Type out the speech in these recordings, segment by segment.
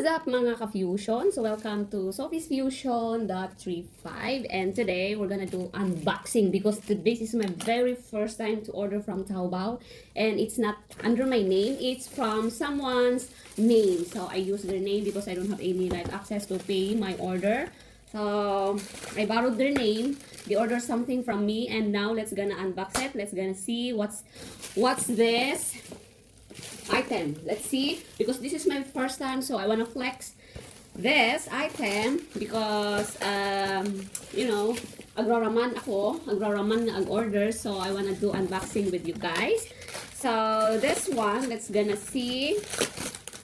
What's up mga ka-fusion? So welcome to Sophie's Fusion.35 and today we're gonna do unboxing because this is my very first time to order from Taobao and it's not under my name, it's from someone's name. So I use their name because I don't have any access to pay my order. So I borrowed their name, they ordered something from me and now let's gonna unbox it. Let's gonna see what's this item. Let's see, because this is my first time, so I want to flex this item because you know, agroraman na order, so I want to do unboxing with you guys. So this one, let's gonna see.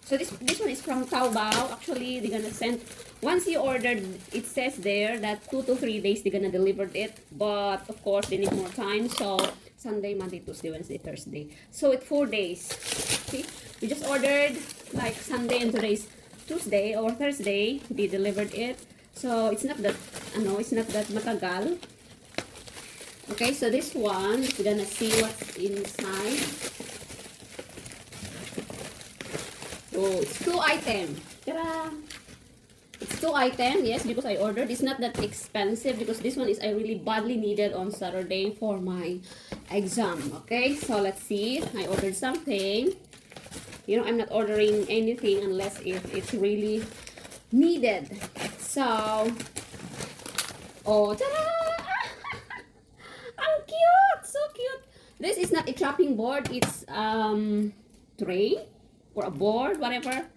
So this one is from Taobao. Actually, they're gonna send, once you ordered, it says there that 2 to 3 days they're gonna deliver it, but of course they need more time, so Sunday, Monday, Tuesday, Wednesday, Thursday. So it's 4 days. See, we just ordered like Sunday and today's Tuesday or Thursday. They delivered it. So it's not that, it's not that matagal. Okay, so this one, we're gonna see what's inside. Oh, it's 2 items. Ta-da! It's 2 items, yes, because I ordered. It's not that expensive because this one is I really badly needed on Saturday for my exam. Okay, so let's see. I ordered something. You know, I'm not ordering anything unless if it's really needed. So, oh, ta-da! How cute! So cute! This is not a chopping board. It's tray or a board, whatever.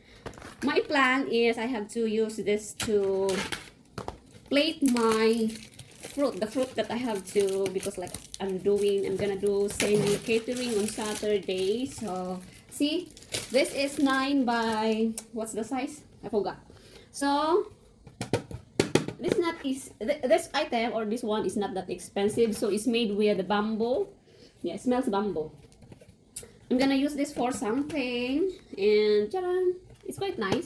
My plan is I have to use this to plate my fruit, the fruit that I have to, because like I'm gonna do semi-catering on Saturday. So, see, this is 9 by, what's the size? I forgot. So, this item or this one is not that expensive. So, it's made with the bamboo. Yeah, it smells bamboo. I'm gonna use this for something. And, ta-da! It's quite nice.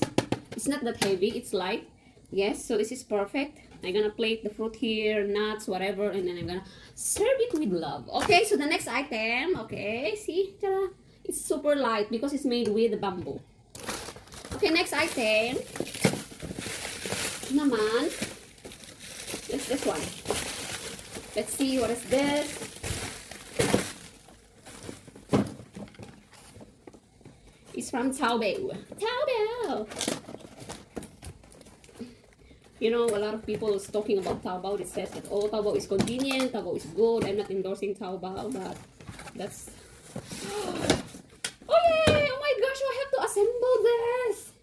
It's not that heavy. It's light. Yes, so this is perfect. I'm gonna plate the fruit here, nuts, whatever, and then I'm gonna serve it with love. Okay, so the next item, okay, see, ta-da! It's super light because it's made with bamboo. Okay, next item naman is this one. Let's see, what is this? It's from Taobao. Taobao! You know, a lot of people is talking about Taobao. It says that, oh, Taobao is convenient, Taobao is good. I'm not endorsing Taobao, but that's... Oh, yay! Oh my gosh, I have to assemble this!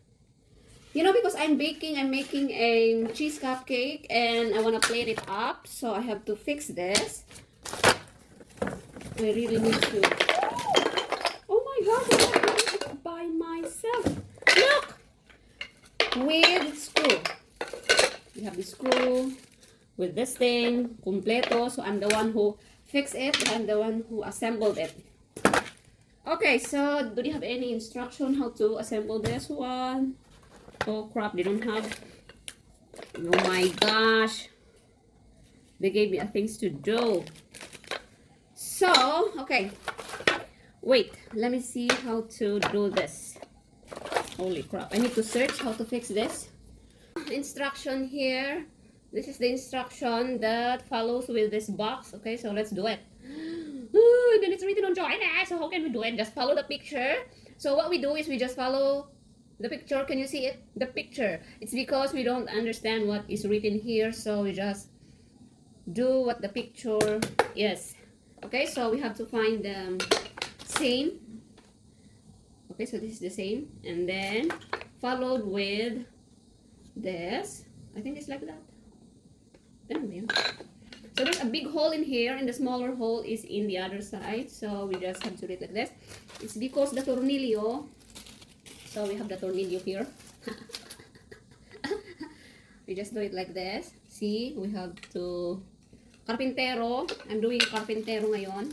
You know, because I'm making a cheese cupcake and I want to plate it up, so I have to fix this. I really need to... Oh my gosh, I have to do it by myself. Look! With screw. We have the screw with this thing, completo. So I'm the one who fixed it. I'm the one who assembled it. Okay, so do they have any instruction how to assemble this one? Oh crap, they don't have. Oh my gosh. They gave me things to do. So, okay. Wait, let me see how to do this. Holy crap, I need to search how to fix this. Instruction here. This is the instruction that follows with this box. Okay, so let's do it. Then it's written on join. So how can we do it? Just follow the picture. So what we do is we just follow the picture. Can you see it? The picture. It's because we don't understand what is written here, so we just do what the picture is. Okay, so we have to find the same. Okay, so this is the same, and then followed with this. I think it's like that. So there's a big hole in here and the smaller hole is in the other side, so we just have to do it like this. It's because the tornillo, so we have the tornillo here. We just do it like this. See, we have to carpintero. I'm doing carpintero ngayon.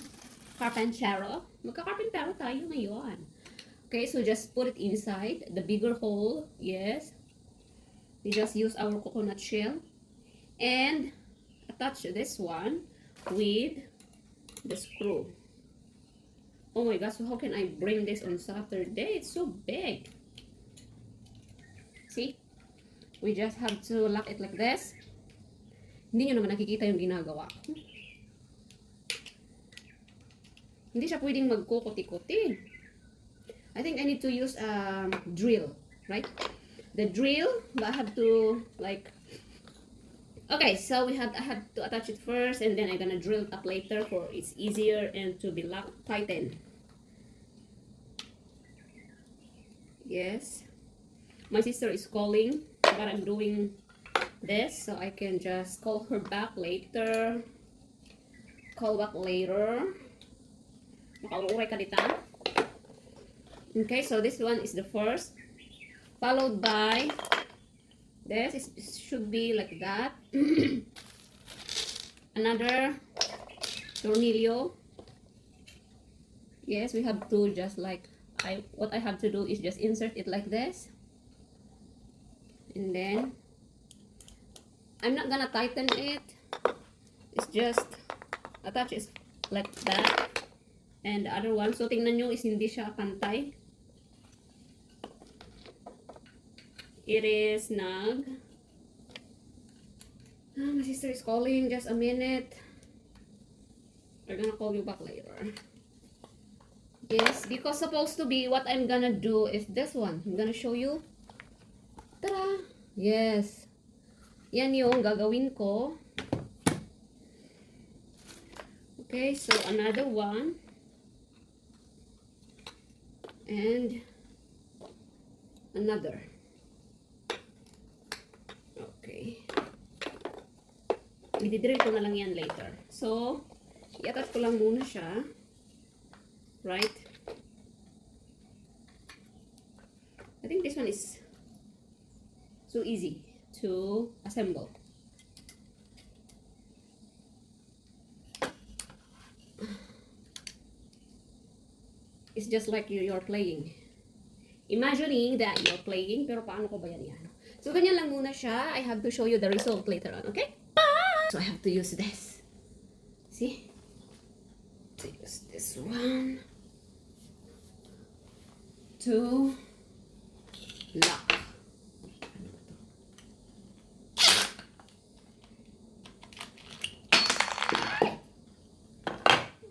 Carpintero. Magka-carpintero tayo ngayon. Okay, so just put it inside the bigger hole. Yes. We just use our coconut shell and attach this one with the screw. Oh my gosh, so how can I bring this on Saturday? It's so big. See? We just have to lock it like this. Hindi nyo naman nakikita yung ginagawa ko. Hindi siya pwedeng magkukuti-kuti. I think I need to use a drill, right? The drill, but I have to like... Okay, so I have to attach it first, and then I'm gonna drill it up later for it's easier and to be locked, tightened. Yes. My sister is calling, but I'm doing this, so I can just call her back later. Call back later. Makauuray ka dito. Okay, so this one is the first. Followed by this. It should be like that. Another tornillo. Yes, we have to just like... what I have to do is just insert it like this. And then I'm not gonna tighten it. It's just attach it like that. And the other one, so tingnan nyo is hindi siya pantay. It is snug. My sister is calling. Just a minute. We're gonna call you back later. Yes, because supposed to be what I'm gonna do is this one. I'm gonna show you. Tada! Yes. Yan yung gagawin ko. Okay, so another one. And another. Okay. I-drill ko na lang yan later. So, i-attach ko lang muna siya. Right? I think this one is so easy to assemble. It's just like you're playing. Imagining that you're playing, pero paano ko ba yan? So, ganyan lang muna siya. I have to show you the result later on, okay? So, I have to use this. See? To use this one to lock.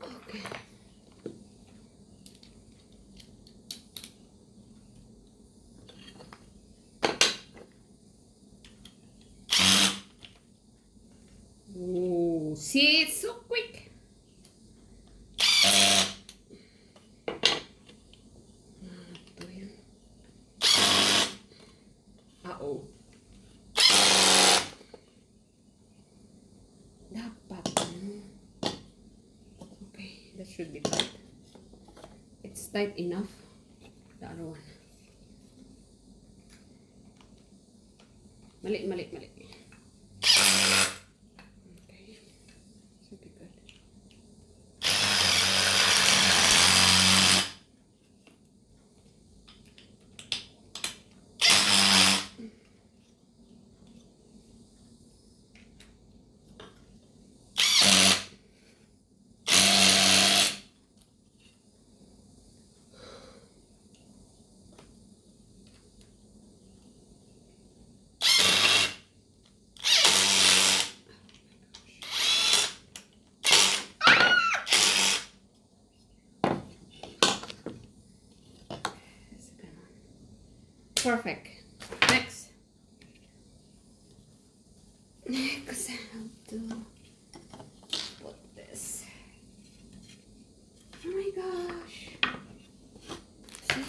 Okay. Oh, see, it's so quick. Uh-oh. Dapat. Okay, that should be tight. It's tight enough. The other one. Mali. Okay. Should be good. Perfect. Next, I have to put this. Oh my gosh. See?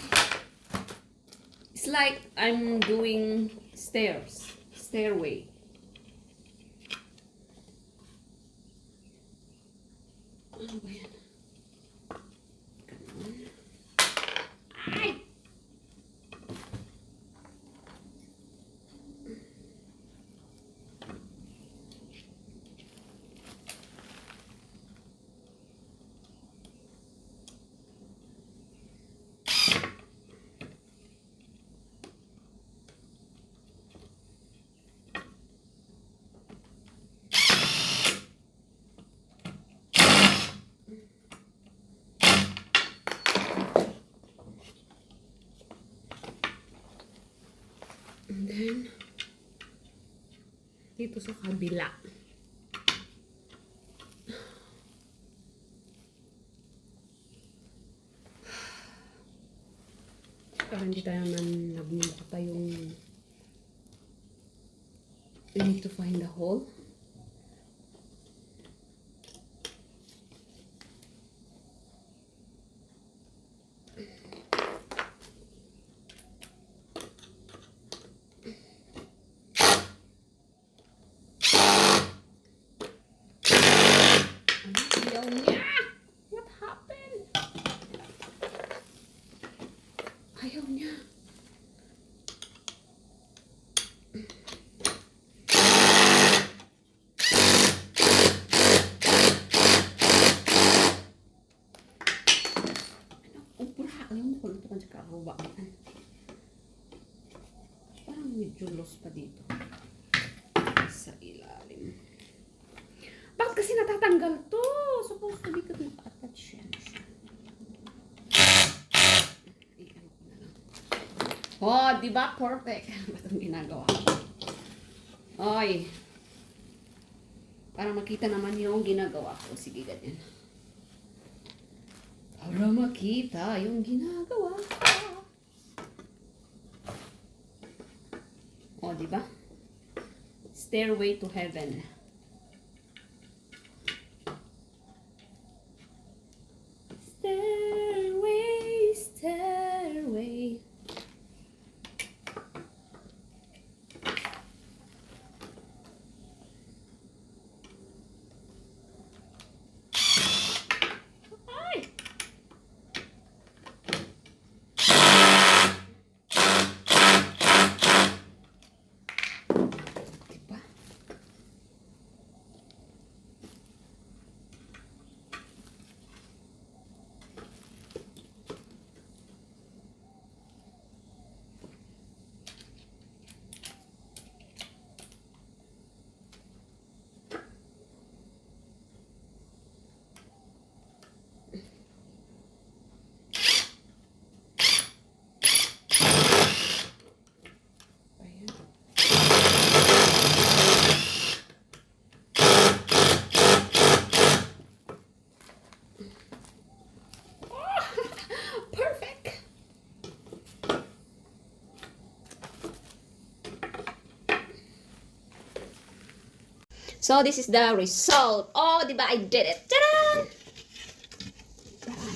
It's like I'm doing stairway. Oh, man. Come on. Ay! And then, dito sa kabila. Para hindi tayo nagmumukha yung we need to find the hole. What happened? Ayaw niya. Yung kuluntukan sa karubaan. Parang medyo loose pa dito. Sa ilalim. Bakit kasi natatanggal to? Supposed to be naka-attach yan siya. Iyan ko na lang. Oh, diba? Perfect. Ba't ang ginagawa ko? Oy. Para makita naman yung ginagawa ko. Sige, ganyan. Para makita yung ginagawa ko. O, diba? Stairway to heaven. Stairway, stairway. So, this is the result. Oh, diba? I did it. Ta-da!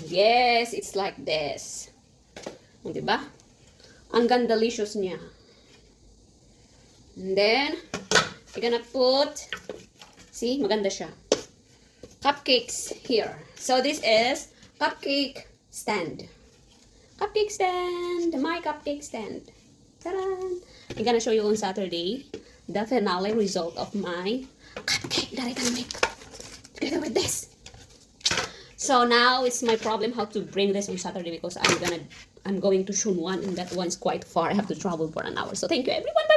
Yes, it's like this. Oh, diba? Ang ganda-licious niya. And then, you're gonna put, see, maganda siya. Cupcakes here. So, this is cupcake stand. Cupcake stand. My cupcake stand. Ta-da! I'm gonna show you on Saturday the finale result of my cupcake that I can make together with this. So now it's my problem how to bring this on Saturday because I'm going to Shunwan and that one's quite far. I have to travel for an hour. So thank you everyone. Bye.